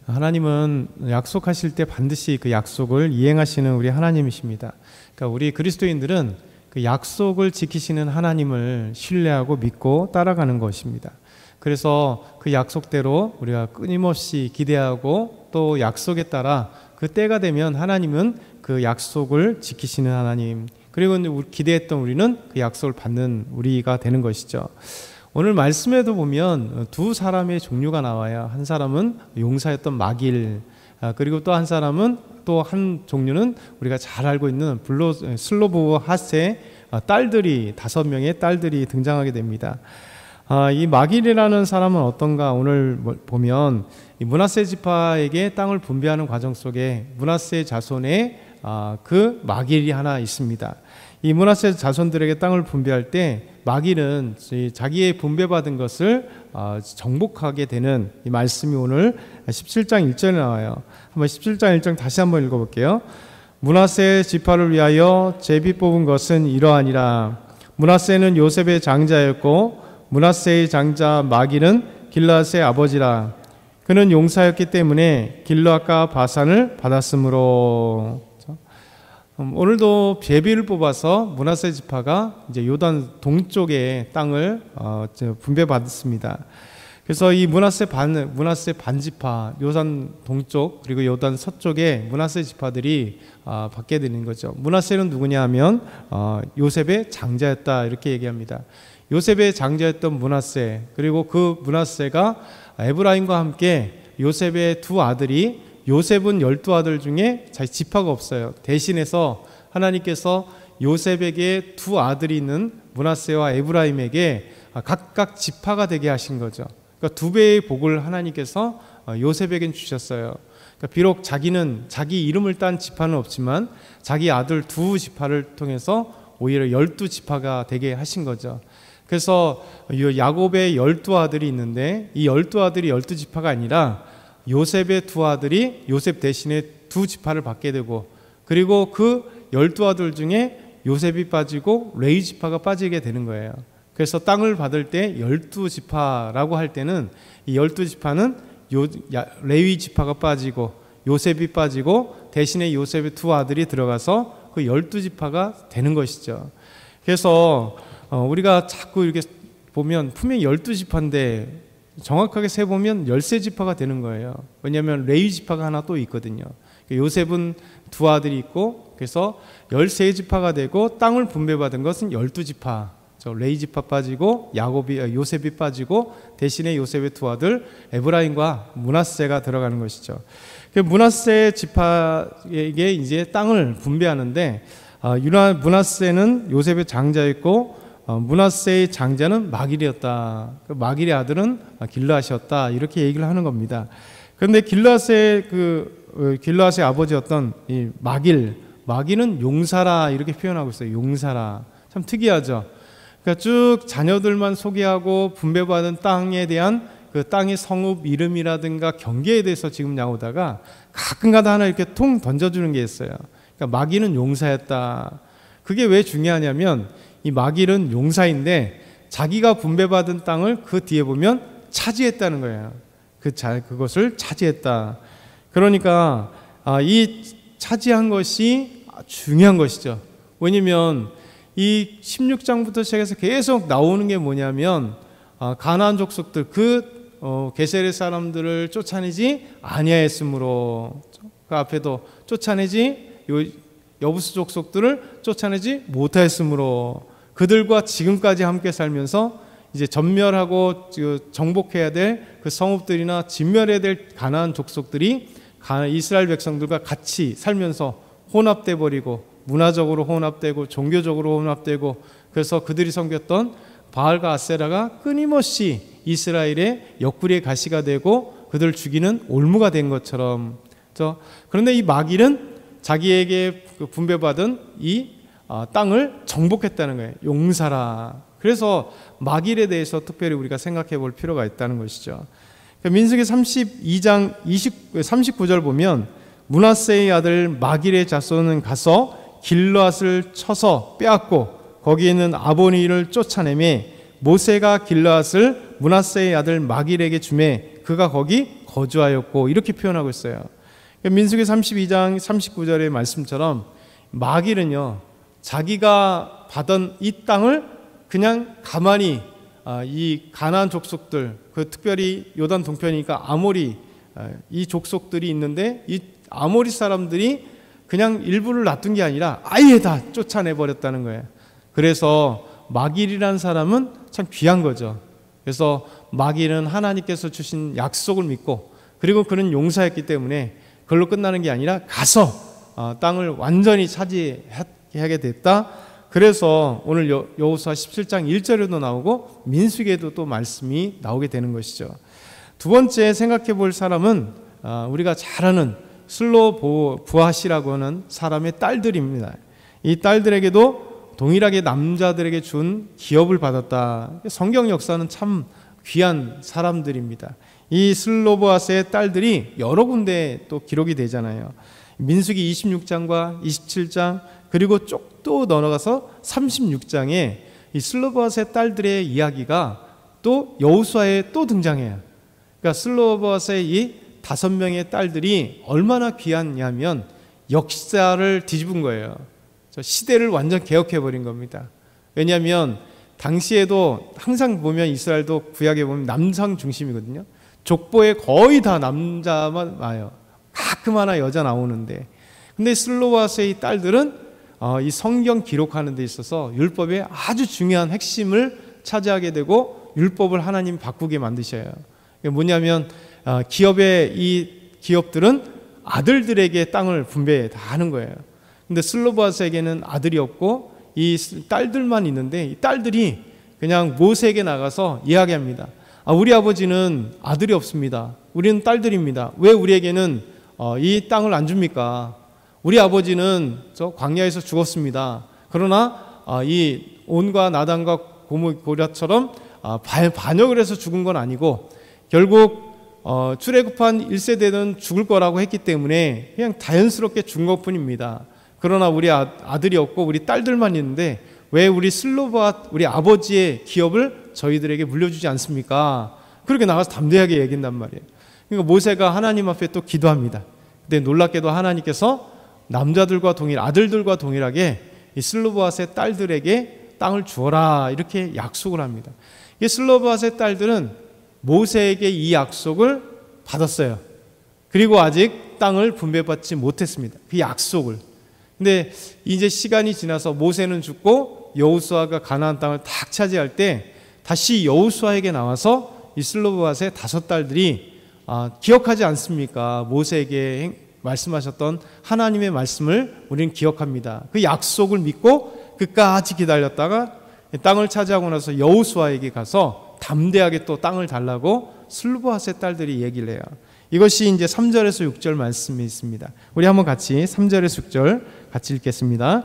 하나님은 약속하실 때 반드시 그 약속을 이행하시는 우리 하나님이십니다. 그러니까 우리 그리스도인들은 그 약속을 지키시는 하나님을 신뢰하고 믿고 따라가는 것입니다. 그래서 그 약속대로 우리가 끊임없이 기대하고 또 약속에 따라 그 때가 되면 하나님은 그 약속을 지키시는 하나님, 그리고 기대했던 우리는 그 약속을 받는 우리가 되는 것이죠. 오늘 말씀에도 보면 두 사람의 종류가 나와요. 한 사람은 용사였던 마길, 그리고 또 한 사람은 또 한 종류는 우리가 잘 알고 있는 슬로브 핫의 딸들이 5명의 딸들이 등장하게 됩니다. 이 마길이라는 사람은 어떤가? 오늘 보면 이 므낫세 지파에게 땅을 분배하는 과정 속에 므낫세 자손의 그 마길이 하나 있습니다. 이 므낫세 자손들에게 땅을 분배할 때 마길은 자기의 분배받은 것을 정복하게 되는 이 말씀이 오늘 17장 1절에 나와요. 한번 17장 1절 다시 한번 읽어볼게요. 므낫세 지파를 위하여 제비 뽑은 것은 이러하니라. 므낫세는 요셉의 장자였고 므낫세의 장자 마길은 길르앗의 아버지라. 그는 용사였기 때문에 길르앗과 바산을 받았으므로. 오늘도 제비를 뽑아서 므낫세 지파가 이제 요단 동쪽의 땅을 분배받았습니다. 그래서 이 므낫세 반지파, 요단 동쪽 그리고 요단 서쪽에 므낫세 지파들이 받게 되는 거죠. 므낫세는 누구냐 하면 요셉의 장자였다 이렇게 얘기합니다. 요셉의 장자였던 므낫세, 그리고 그 므낫세가 에브라임과 함께 요셉의 두 아들이, 요셉은 12아들 중에 자기 지파가 없어요. 대신해서 하나님께서 요셉에게 두 아들이 있는 므낫세와 에브라임에게 각각 지파가 되게 하신 거죠. 그러니까 2배의 복을 하나님께서 요셉에겐 주셨어요. 그러니까 비록 자기는 자기 이름을 딴 지파는 없지만 자기 아들 두 지파를 통해서 오히려 12지파가 되게 하신 거죠. 그래서 야곱의 12아들이 있는데 이 12아들이 12지파가 아니라 요셉의 두 아들이 요셉 대신에 두 지파를 받게 되고, 그리고 그 12아들 중에 요셉이 빠지고 레위 지파가 빠지게 되는 거예요. 그래서 땅을 받을 때 12지파라고 할 때는 이 12지파는 레위 지파가 빠지고 요셉이 빠지고 대신에 요셉의 두 아들이 들어가서 그 12지파가 되는 것이죠. 그래서 우리가 자꾸 이렇게 보면 분명히 12지파인데 정확하게 세보면 13지파가 되는 거예요. 왜냐하면 레위 지파가 하나 또 있거든요. 요셉은 두 아들이 있고 그래서 13지파가 되고 땅을 분배받은 것은 12지파. 레위 지파 빠지고 요셉이 빠지고 대신에 요셉의 두 아들 에브라임과 므낫세가 들어가는 것이죠. 므낫세 지파에게 이제 땅을 분배하는데 므낫세는 요셉의 장자였고 므낫세의 장자는 마길이었다. 마길의 아들은 길르앗이었다. 이렇게 얘기를 하는 겁니다. 그런데 길르앗의 아버지였던 이 마길은 용사라 이렇게 표현하고 있어요. 용사라. 참 특이하죠. 그러니까 쭉 자녀들만 소개하고 분배받은 땅에 대한 그 땅의 성읍 이름이라든가 경계에 대해서 지금 나오다가 가끔가다 하나 이렇게 통 던져주는 게 있어요. 그러니까 마길은 용사였다. 그게 왜 중요하냐면 이 마길은 용사인데 자기가 분배받은 땅을 그 뒤에 보면 차지했다는 거예요. 그것을 차지했다. 그러니까 이 차지한 것이 중요한 것이죠. 왜냐면 이 16장부터 시작해서 계속 나오는 게 뭐냐면 가나안 족속들 게세렛 사람들을 쫓아내지 아니하였으므로, 그 앞에도 쫓아내지 여부스 족속들을 쫓아내지 못하였으므로, 그들과 지금까지 함께 살면서 이제 전멸하고 정복해야 될 그 성읍들이나 진멸해야 될 가나안 족속들이 이스라엘 백성들과 같이 살면서 혼합돼 버리고, 문화적으로 혼합되고 종교적으로 혼합되고, 그래서 그들이 섬겼던 바알과 아세라가 끊임없이 이스라엘의 옆구리의 가시가 되고 그들을 죽이는 올무가 된 것처럼. 그런데 이 마길은 자기에게 분배받은 이 땅을 정복했다는 거예요. 용사라. 그래서 마길에 대해서 특별히 우리가 생각해 볼 필요가 있다는 것이죠. 민수기 32장 39절 보면 므낫세의 아들 마길의 자손은 가서 길르앗을 쳐서 빼앗고 거기에 있는 아보니를 쫓아내매 모세가 길르앗을 므낫세의 아들 마길에게 주매 그가 거기 거주하였고 이렇게 표현하고 있어요. 민수기 32장 39절의 말씀처럼 마길은요, 자기가 받은 이 땅을 그냥 가만히 이 가나안 족속들, 그 특별히 요단 동편이니까 아모리 이 족속들이 있는데 이 아모리 사람들이 그냥 일부를 놔둔 게 아니라 아예 다 쫓아내버렸다는 거예요. 그래서 마길이라는 사람은 참 귀한 거죠. 그래서 마길은 하나님께서 주신 약속을 믿고, 그리고 그는 용사였기 때문에 그걸로 끝나는 게 아니라 가서 땅을 완전히 차지하게 됐다. 그래서 오늘 여호수아 17장 1절에도 나오고 민수기에도 또 말씀이 나오게 되는 것이죠. 두 번째 생각해 볼 사람은 우리가 잘 아는 슬로보아시라고 하는 사람의 딸들입니다. 이 딸들에게도 동일하게 남자들에게 준 기업을 받았다. 성경 역사는 참 귀한 사람들입니다. 이 슬로보아스의 딸들이 여러 군데 또 기록이 되잖아요. 민수기 26장과 27장, 그리고 또 넘어가서 36장에 이 슬로보아스의 딸들의 이야기가 또 여호수아에 또 등장해요. 그러니까 슬로보아스의 이 5명의 딸들이 얼마나 귀하냐면 역사를 뒤집은 거예요. 시대를 완전 개혁해버린 겁니다. 왜냐하면 당시에도 항상 보면 이스라엘도 구약에 보면 남성 중심이거든요. 족보에 거의 다 남자만 와요. 가끔 하나 여자 나오는데, 근데 슬로바스의 딸들은 이 성경 기록하는 데 있어서 율법의 아주 중요한 핵심을 차지하게 되고 율법을 하나님 바꾸게 만드셔요. 뭐냐면 기업의 이 기업들은 아들들에게 땅을 분배 다 하는 거예요. 근데 슬로바스에게는 아들이 없고 이 딸들만 있는데, 이 딸들이 그냥 모세에게 나가서 이야기합니다. 우리 아버지는 아들이 없습니다. 우리는 딸들입니다. 왜 우리에게는 이 땅을 안 줍니까? 우리 아버지는 저 광야에서 죽었습니다. 그러나 이 온과 나단과 고랴처럼 반역을 해서 죽은 건 아니고, 결국 출애굽한 1세대는 죽을 거라고 했기 때문에 그냥 자연스럽게 죽은 것뿐입니다. 그러나 우리 아들이 없고 우리 딸들만 있는데 왜 우리 우리 아버지의 기업을 저희들에게 물려주지 않습니까? 그렇게 나가서 담대하게 얘기한단 말이에요. 그러니까 모세가 하나님 앞에 또 기도합니다. 근데 놀랍게도 하나님께서 남자들과 아들들과 동일하게 이 슬로보아스의 딸들에게 땅을 주어라 이렇게 약속을 합니다. 이 슬로보아스의 딸들은 모세에게 이 약속을 받았어요. 그리고 아직 땅을 분배받지 못했습니다. 그 약속을. 근데 이제 시간이 지나서 모세는 죽고 여호수아가 가나안 땅을 딱 차지할 때 다시 여호수아에게 나와서 이 슬로보아스의 5딸들이 기억하지 않습니까? 모세에게 말씀하셨던 하나님의 말씀을 우리는 기억합니다. 그 약속을 믿고 끝까지 기다렸다가 땅을 차지하고 나서 여호수아에게 가서 담대하게 또 땅을 달라고 슬로보아스의 딸들이 얘기를 해요. 이것이 이제 3절에서 6절 말씀이 있습니다. 우리 한번 같이 3절에서 6절 같이 읽겠습니다.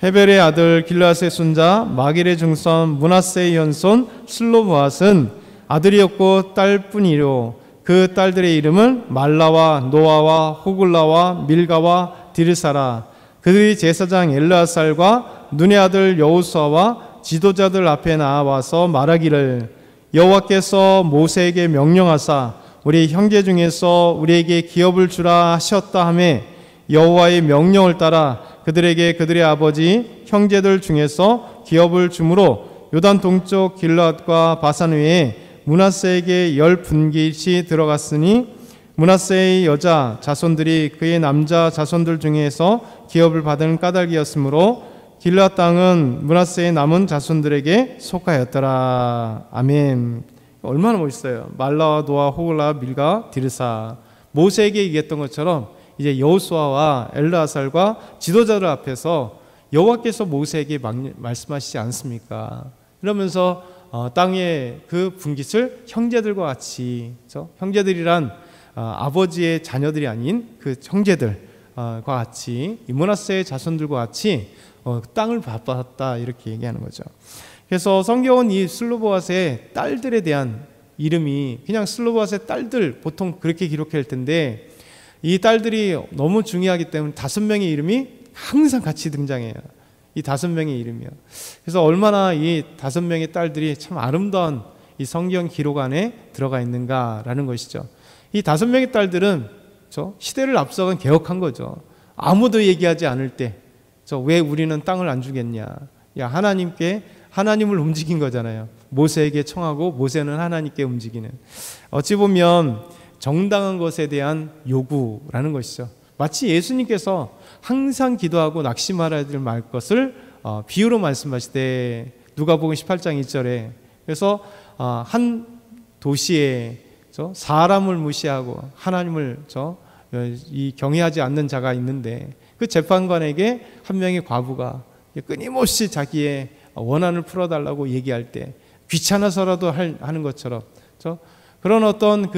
헤벨의 아들 길르앗의 손자 마길의 증손 므낫세의 현손 슬로보앗은 아들이 없고 딸뿐이요 그 딸들의 이름은 말라와 노아와 호글라와 밀가와 디르사라. 그들이 제사장 엘르아살과 눈의 아들 여호수아와 지도자들 앞에 나와서 말하기를 여호와께서 모세에게 명령하사 우리 형제 중에서 우리에게 기업을 주라 하셨다 하매 여호와의 명령을 따라 그들에게 그들의 아버지 형제들 중에서 기업을 주므로 요단 동쪽 길르앗과 바산 외에 므낫세에게 10분깃이 들어갔으니 므낫세의 여자 자손들이 그의 남자 자손들 중에서 기업을 받은 까닭이었으므로 길르앗 땅은 므낫세의 남은 자손들에게 속하였더라. 아멘. 얼마나 멋있어요. 말라와 노아 호글라 밀가 디르사. 모세에게 얘기했던 것처럼 이제 여호수아와 엘르아살과 지도자들 앞에서 여호와께서 모세에게 말씀하시지 않습니까? 이러면서 땅의 그 분깃을 형제들과 같이, 그렇죠? 형제들이란 아버지의 자녀들이 아닌 그 형제들과 같이 이 므낫세의 자손들과 같이 땅을 받았다 이렇게 얘기하는 거죠. 그래서 성경은 이 슬로보아스의 딸들에 대한 이름이 그냥 슬로보아스의 딸들 보통 그렇게 기록할 텐데 이 딸들이 너무 중요하기 때문에 5명의 이름이 항상 같이 등장해요. 이 5명의 이름이요. 그래서 얼마나 이 5명의 딸들이 참 아름다운 이 성경 기록 안에 들어가 있는가라는 것이죠. 이 5명의 딸들은 시대를 앞서간 개혁한 거죠. 아무도 얘기하지 않을 때 왜 우리는 땅을 안 주겠냐. 야, 하나님을 움직인 거잖아요. 모세에게 청하고 모세는 하나님께 움직이는. 어찌 보면 정당한 것에 대한 요구라는 것이죠. 마치 예수님께서 항상 기도하고 낙심하라 말 것을 비유로 말씀하실 때 누가복음 18장 1절에 그래서 한 도시에 사람을 무시하고 하나님을 이 경외하지 않는 자가 있는데 그 재판관에게 한 명의 과부가 끊임없이 자기의 원한을 풀어달라고 얘기할 때 귀찮아서라도 하는 것처럼 그런 어떤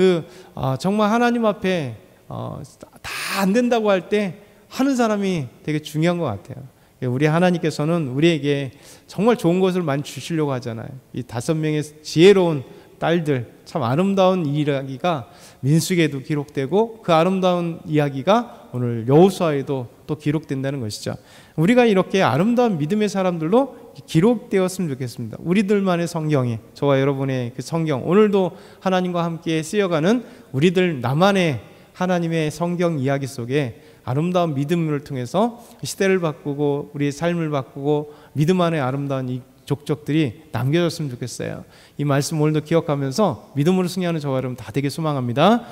정말 하나님 앞에 다 안 된다고 할 때 하는 사람이 되게 중요한 것 같아요. 우리 하나님께서는 우리에게 정말 좋은 것을 많이 주시려고 하잖아요. 이 5명의 지혜로운 딸들, 참 아름다운 이야기가 민수기에도 기록되고 그 아름다운 이야기가 오늘 여호수아에도 또 기록된다는 것이죠. 우리가 이렇게 아름다운 믿음의 사람들로 기록되었으면 좋겠습니다. 우리들만의 성경에, 저와 여러분의 그 성경, 오늘도 하나님과 함께 쓰여가는 우리들 나만의 하나님의 성경 이야기 속에 아름다운 믿음을 통해서 시대를 바꾸고 우리의 삶을 바꾸고 믿음 안에 아름다운 이 족적들이 남겨졌으면 좋겠어요. 이 말씀 오늘도 기억하면서 믿음으로 승리하는 저와 여러분 다 되게 소망합니다.